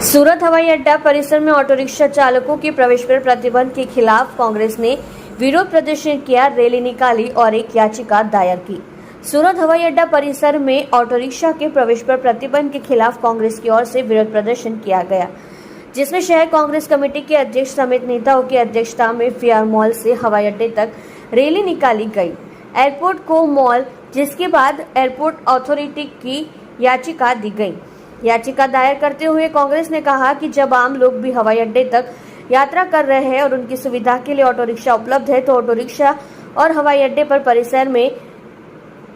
सूरत हवाई अड्डा परिसर में ऑटो रिक्शा चालकों के प्रवेश पर प्रतिबंध के खिलाफ कांग्रेस ने विरोध प्रदर्शन किया, रैली निकाली और एक याचिका दायर की। सूरत हवाई अड्डा परिसर में ऑटो रिक्शा के प्रवेश पर प्रतिबंध के खिलाफ कांग्रेस की ओर से विरोध प्रदर्शन किया गया, जिसमें शहर कांग्रेस कमेटी के अध्यक्ष समेत नेताओं की अध्यक्षता में VR मॉल से हवाई अड्डे तक रैली निकाली गई, एयरपोर्ट को मॉल, जिसके बाद एयरपोर्ट अथॉरिटी की याचिका दी गई। याचिका दायर करते हुए कांग्रेस ने कहा कि जब आम लोग भी हवाई अड्डे तक यात्रा कर रहे हैं और उनकी सुविधा के लिए ऑटो रिक्शा उपलब्ध है, तो ऑटो रिक्शा और हवाई अड्डे पर परिसर में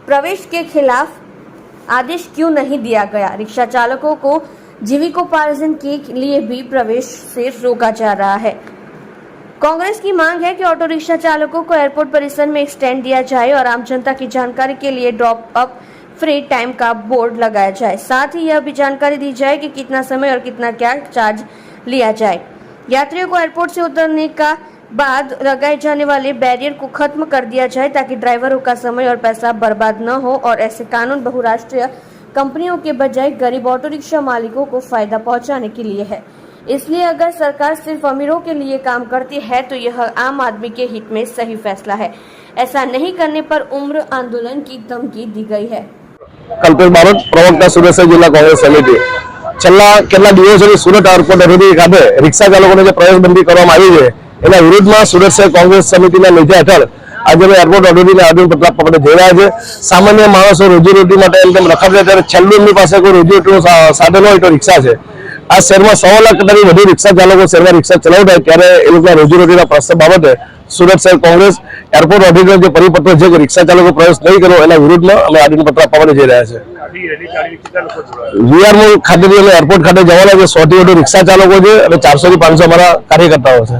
प्रवेश के खिलाफ आदेश क्यों नहीं दिया गया। रिक्शा चालकों को जीविकोपार्जन के लिए भी प्रवेश से रोका जा रहा है। कांग्रेस की मांग है कि ऑटो रिक्शा चालकों को एयरपोर्ट परिसर में एक स्टैंड दिया जाए और आम जनता की जानकारी के लिए ड्रॉप अप फ्री टाइम का बोर्ड लगाया जाए। साथ ही यह भी जानकारी दी जाए कि कितना समय और कितना क्या चार्ज लिया जाए। यात्रियों को एयरपोर्ट से उतरने का बाद लगाए जाने वाले बैरियर को खत्म कर दिया जाए, ताकि ड्राइवरों का समय और पैसा बर्बाद न हो। और ऐसे कानून बहुराष्ट्रीय कंपनियों के बजाय गरीब ऑटो रिक्शा मालिकों को फायदा पहुंचाने के लिए है। इसलिए अगर सरकार सिर्फ अमीरों के लिए काम करती है तो यह आम आदमी के हित में सही फैसला है। ऐसा नहीं करने पर उम्र आंदोलन की धमकी दी गई है। कल्पेश बारोट, प्रवक्ता सुरत जिला कांग्रेस समिति। छेल्ला કેટલા દિવસોથી સુરત એરપોર્ટ અધિકારી ખાતે રિક્ષા ચાલકોને જે પ્રવેશબંધી કરવામાં આવી છે એના વિરુદ્ધમાં સુરત શહેર કોંગ્રેસ સમિતિના નેજા હેઠળ આજે એરપોર્ટ ઓથોરિટીને આવેદનપત્ર આપવા માટે જઈ રહ્યા છે। સામાન્ય માણસો રોજીરોટી માટે એમ તેમ રખડતા ત્યારે છેલ્લું એમની પાસે કોઈ રોજીરોટીનું સાધન હોય તો રિક્ષા છે। આ શહેરમાં 100 લાખ કરતાંથી વધુ રિક્ષા ચાલકો શહેરમાં રિક્ષા ચલાવતા હોય ત્યારે એ લોકોના રોજીરોટીના પ્રશ્ન બાબતે સુરત શહેર કોંગ્રેસ એરપોર્ટ ઓથોરિટીનો જે પરિપત્ર છે કે રિક્ષા ચાલકો પ્રવેશ નહીં કરો એના વિરુદ્ધમાં અમે આવેદનપત્ર આપવા માટે જઈ રહ્યા છે। VR મોલ ખાતેથી અમે એરપોર્ટ ખાતે જવાના છે। 100 થી વધુ રિક્ષા ચાલકો છે અને 400 થી 500 અમારા કાર્યકર્તાઓ છે।